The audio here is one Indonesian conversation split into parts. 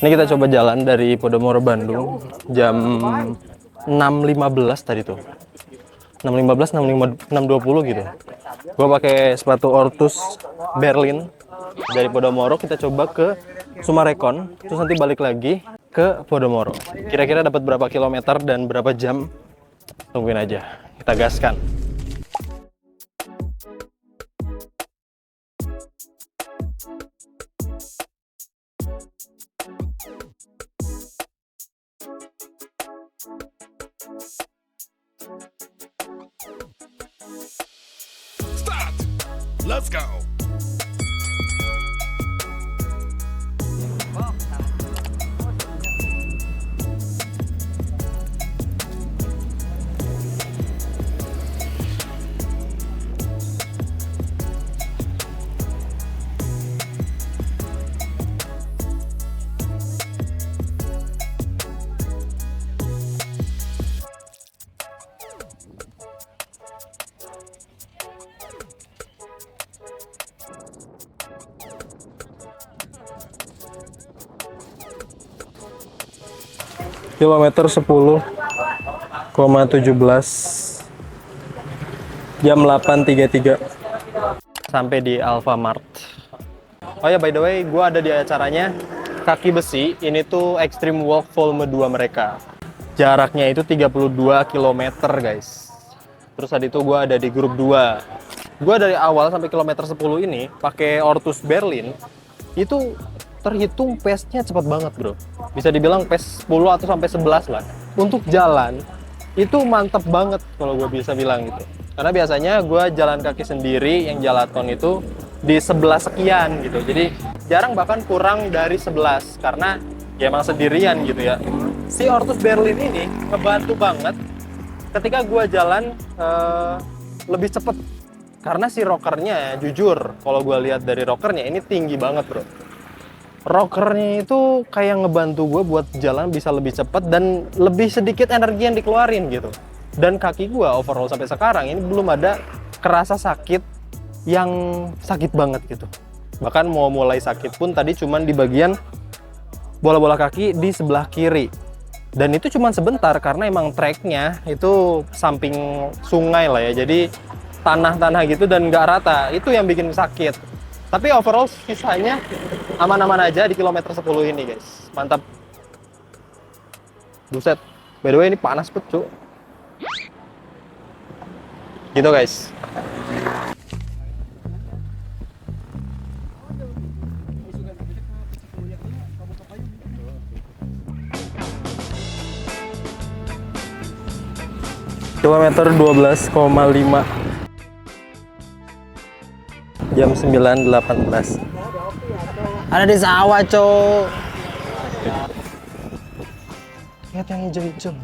Ini kita coba jalan dari Podomoro Bandung jam 6.15 tadi tuh. 6.15, 6.20 gitu. Gue pakai sepatu Ortus Berlin dari Podomoro. Kita coba ke Sumarekon, terus nanti balik lagi ke Podomoro. Kira-kira dapat berapa kilometer dan berapa jam? Tungguin aja. Kita gaskan. Start! Let's go! Kilometer 10,17 jam 8.33 sampai di Alfamart. Oh ya, by the way, gue ada di acaranya Kaki Besi. Ini tuh Extreme Walk Volume 2 mereka. Jaraknya itu 32 km guys. Terus tadi itu gue ada di grup 2. Gue dari awal sampai kilometer 10 ini pakai Ortus Berlin. Itu terhitung pace-nya cepat banget bro, bisa dibilang pace 10 atau sampai 11 lah. Untuk jalan itu mantep banget kalau gue bisa bilang gitu, karena biasanya gue jalan kaki sendiri yang jalaton itu di 11 sekian gitu, jadi jarang bahkan kurang dari 11 karena ya emang sendirian gitu ya. Si Ortus Berlin ini ngebantu banget ketika gue jalan lebih cepet, karena si rockernya jujur kalau gue lihat dari rockernya ini tinggi banget bro. Rockernya itu kayak ngebantu gue buat jalan bisa lebih cepat dan lebih sedikit energi yang dikeluarin gitu. Dan kaki gue overall sampai sekarang ini belum ada kerasa sakit yang sakit banget gitu. Bahkan mau mulai sakit pun tadi cuman di bagian bola-bola kaki di sebelah kiri. Dan itu cuman sebentar karena emang treknya itu samping sungai lah ya. Jadi tanah-tanah gitu dan nggak rata. Itu yang bikin sakit. Tapi overall sisanya aman-aman aja di kilometer 10 ini guys. Mantap. Buset. By the way ini panas bet cu. Gitu guys. Kilometer 12,5 jam 9.18. Ada di sawah, cok. Lihat yang hijau-hijau.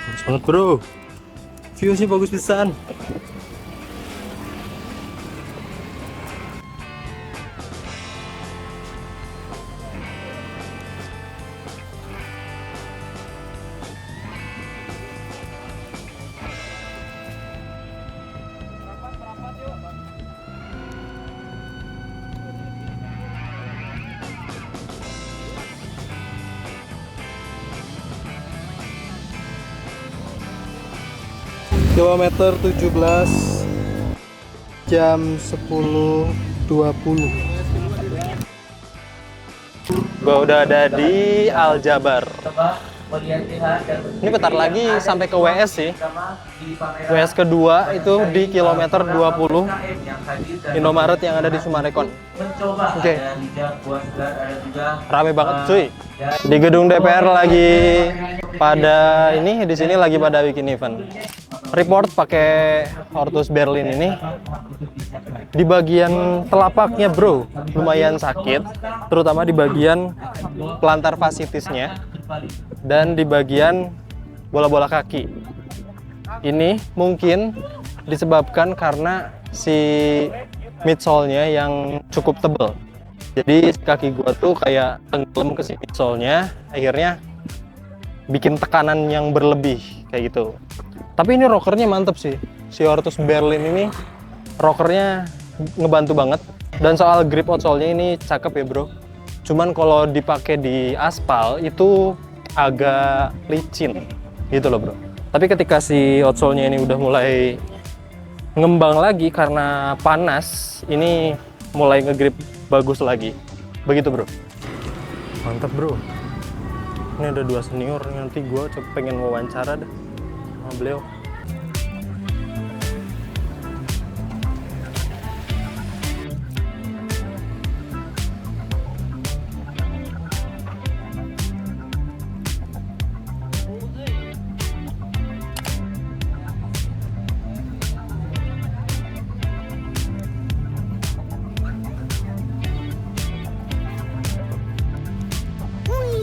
Bagus banget, bro. View-nya bagus pisan. Kilometer 17 jam 10.20. Gua udah ada di Aljabar. Ini bentar lagi sampai ke WS sih. WS kedua itu di kilometer 20 Indomaret yang ada di Sumarekon. Oke. Rame banget cuy. Di gedung DPR lagi pada ini, di sini lagi pada bikin event. report pakai Ortus Berlin ini di bagian telapaknya bro lumayan sakit, terutama di bagian plantar fasciitisnya dan di bagian bola-bola kaki. Ini mungkin disebabkan karena si midsole-nya yang cukup tebal. Jadi kaki gua tuh kayak tenggelam ke si midsole-nya, akhirnya bikin tekanan yang berlebih kayak gitu. Tapi ini rockernya mantep sih. Si Ortus Berlin ini rockernya ngebantu banget. Dan soal grip outsole-nya ini cakep ya bro. Cuman kalau dipakai di aspal itu agak licin gitu loh bro. Tapi ketika si outsole-nya ini udah mulai ngembang lagi karena panas, ini mulai ngegrip bagus lagi. Begitu bro. Mantap bro. Ini ada 2 senior, nanti gue pengen wawancara deh sama beliau.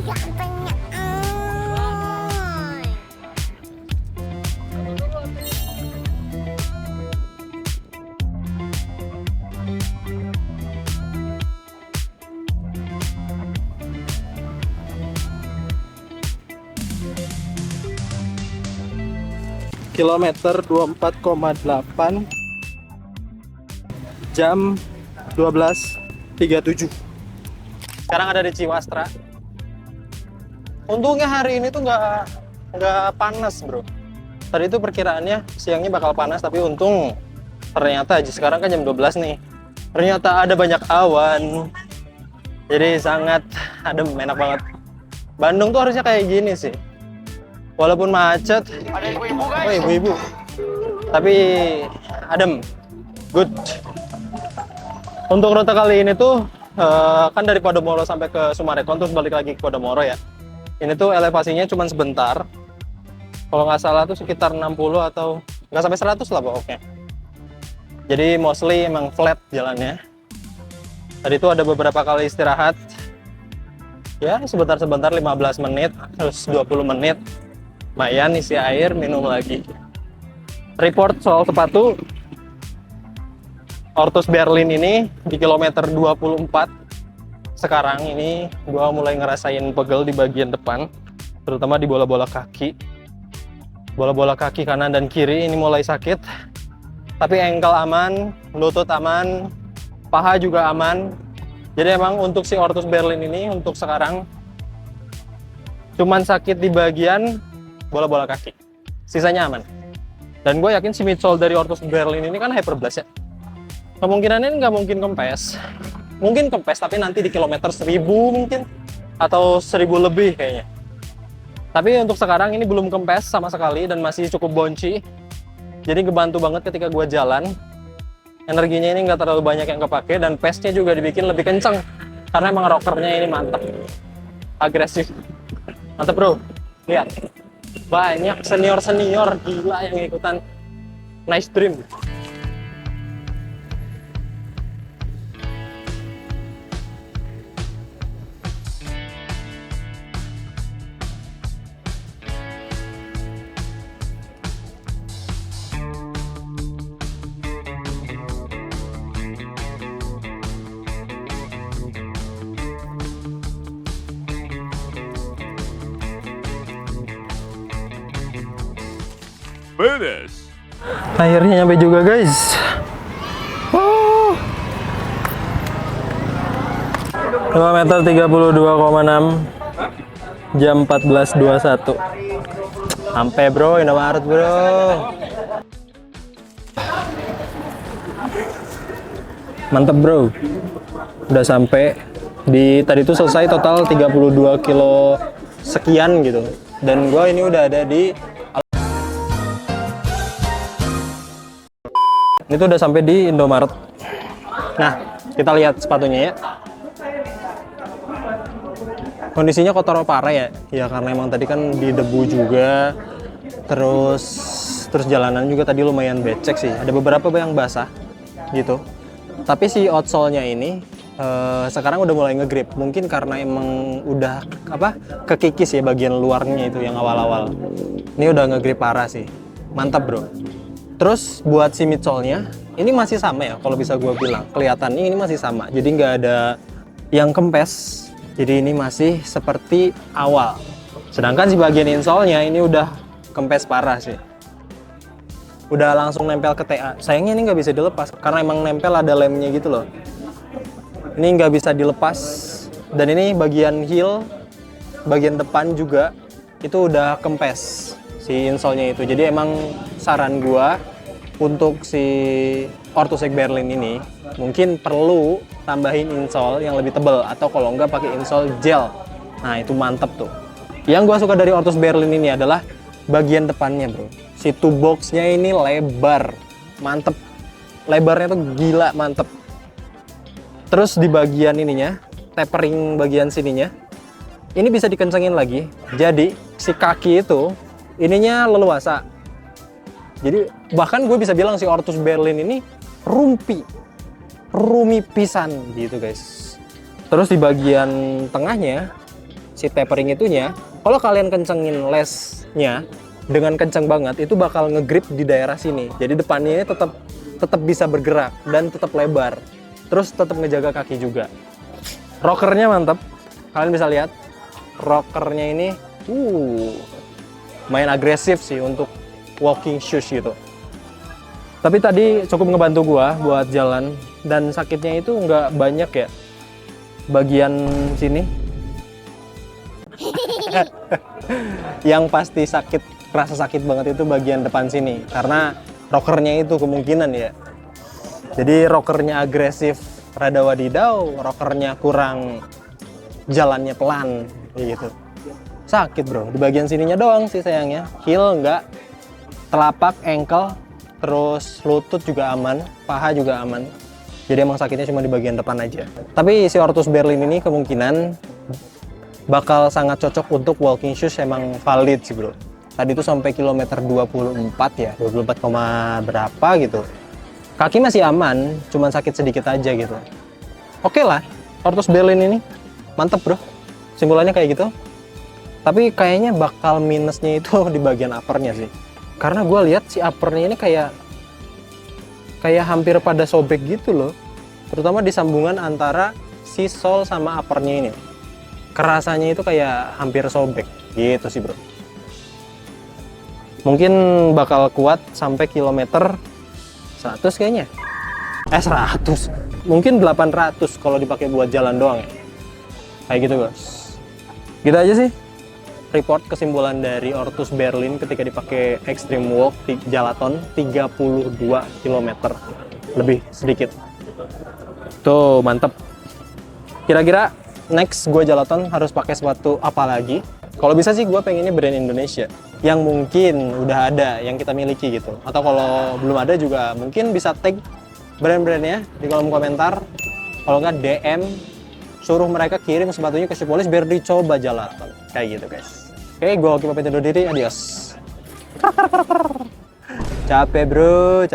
Gantengnya. Kilometer 24,8 jam 12.37. Sekarang ada di Ciwastra. Untungnya hari ini tuh nggak panas bro. Tadi itu perkiraannya siangnya bakal panas, tapi untung ternyata aja sekarang kan jam 12 nih. Ternyata ada banyak awan. Jadi sangat adem, enak banget. Bandung tuh harusnya kayak gini sih. Walaupun macet, ada ibu-ibu guys. Oh, ibu-ibu. Tapi adem, good. Untuk rute kali ini tuh kan dari Podomoro sampai ke Summarecon terus balik lagi ke Podomoro ya. Ini tuh elevasinya cuma sebentar. Kalau nggak salah tuh sekitar 60 atau nggak sampai 100 lah pokoknya. Jadi mostly emang flat jalannya. Tadi tuh ada beberapa kali istirahat. Ya sebentar-sebentar 15 menit, terus 20 menit. Lumayan isi air, minum lagi. Report soal sepatu Ortus Berlin ini di kilometer 24 sekarang ini gua mulai ngerasain pegel di bagian depan, terutama di bola-bola kaki. Bola-bola kaki kanan dan kiri ini mulai sakit. Tapi ankle aman, lutut aman, paha juga aman. Jadi emang untuk si Ortus Berlin ini untuk sekarang cuman sakit di bagian bola-bola kaki, sisanya aman. Dan gue yakin si midsole dari Ortus Berlin ini kan hyperblast ya, kemungkinannya nggak mungkin kempes. Mungkin kempes tapi nanti di kilometer 1000 mungkin, atau 1000 lebih kayaknya. Tapi untuk sekarang ini belum kempes sama sekali dan masih cukup bonci. Jadi ngebantu banget ketika gue jalan. Energinya ini nggak terlalu banyak yang kepake dan pace-nya juga dibikin lebih kenceng karena emang rockernya ini mantap, agresif. Mantap bro, lihat. Banyak senior-senior gila yang ikutan Nice Dream. Finish. Akhirnya nyampe juga guys. 5 meter 32,6 jam 14.21. Sampai bro, Indomaret bro. Mantep bro. Udah sampai di tadi itu selesai total 32 kilo sekian gitu. Dan gua ini udah ada di itu udah sampai di Indomaret. Nah, kita lihat sepatunya ya. Kondisinya kotor parah ya. Ya karena emang tadi kan di debu juga. Terus Terus jalanan juga tadi lumayan becek sih. Ada beberapa yang basah gitu. Tapi si outsole-nya ini sekarang udah mulai ngegrip. Mungkin karena emang udah kekikis ya bagian luarnya itu yang awal-awal. Ini udah ngegrip parah sih. Mantap, bro. Terus buat si midsole-nya ini masih sama ya kalau bisa gue bilang. Kelihatannya ini masih sama. Jadi nggak ada yang kempes. Jadi ini masih seperti awal. Sedangkan si bagian insole-nya ini udah kempes parah sih. Udah langsung nempel ke TA. Sayangnya ini nggak bisa dilepas karena emang nempel ada lemnya gitu loh. Ini nggak bisa dilepas. Dan ini bagian heel, bagian depan juga itu udah kempes si insole-nya itu. Jadi emang saran gua untuk si Orthosec Berlin ini mungkin perlu tambahin insole yang lebih tebal atau kalau enggak pakai insole gel. Nah, itu mantep tuh. Yang gua suka dari Orthos Berlin ini adalah bagian depannya, bro. Si two box-nya ini lebar. Mantep. Lebarnya tuh gila, mantep. Terus di bagian ininya, tapering bagian sininya, ini bisa dikencengin lagi. Jadi, si kaki itu, ininya leluasa. Jadi, bahkan gue bisa bilang si Orthos Berlin ini rumi pisan gitu, guys. Terus di bagian tengahnya, si tapering itunya, kalau kalian kencengin lesnya dengan kenceng banget, itu bakal ngegrip di daerah sini. Jadi depannya ini tetap bisa bergerak dan tetap lebar. Terus tetap ngejaga kaki juga. Rockernya mantap. Kalian bisa lihat rockernya ini main agresif sih untuk walking shoes gitu. Tapi tadi cukup ngebantu gua buat jalan dan sakitnya itu nggak banyak ya. Bagian sini yang pasti rasa sakit banget itu bagian depan sini karena rockernya itu kemungkinan ya. Jadi rockernya agresif rada wadidaw, rockernya kurang jalannya pelan gitu. Sakit, bro. Di bagian sininya doang sih sayangnya. Heel enggak, telapak, ankle, terus lutut juga aman, paha juga aman. Jadi emang sakitnya cuma di bagian depan aja. Tapi si Orthos Berlin ini kemungkinan bakal sangat cocok untuk walking shoes, emang valid sih, bro. Tadi tuh sampai kilometer 24 ya, 24, berapa gitu. Kaki masih aman, cuman sakit sedikit aja gitu. Oke lah, Orthos Berlin ini mantep, bro. Simpulannya kayak gitu. Tapi kayaknya bakal minusnya itu di bagian uppernya sih. Karena gue lihat si uppernya ini kayak hampir pada sobek gitu loh. Terutama di sambungan antara si sole sama uppernya ini. Kerasanya itu kayak hampir sobek gitu sih, bro. Mungkin bakal kuat sampai kilometer 100 kayaknya. 100. Mungkin 800 kalau dipakai buat jalan doang ya. Kayak gitu, guys. Gitu aja sih report kesimpulan dari Orthos Berlin ketika dipakai Extreme Walk Jalaton 32 km lebih sedikit. Tuh, mantep. Kira-kira next gue Jalaton harus pakai sepatu apa lagi? Kalau bisa sih gue pengennya brand Indonesia yang mungkin udah ada, yang kita miliki gitu. Atau kalau belum ada juga mungkin bisa tag brand-brandnya di kolom komentar. Kalau nggak DM, suruh mereka kirim sepatunya ke Shoepolis biar dicoba Jalaton. Kayak gitu, guys. Oke, gue Oki pamit undur diri. Adios. Capek, bro.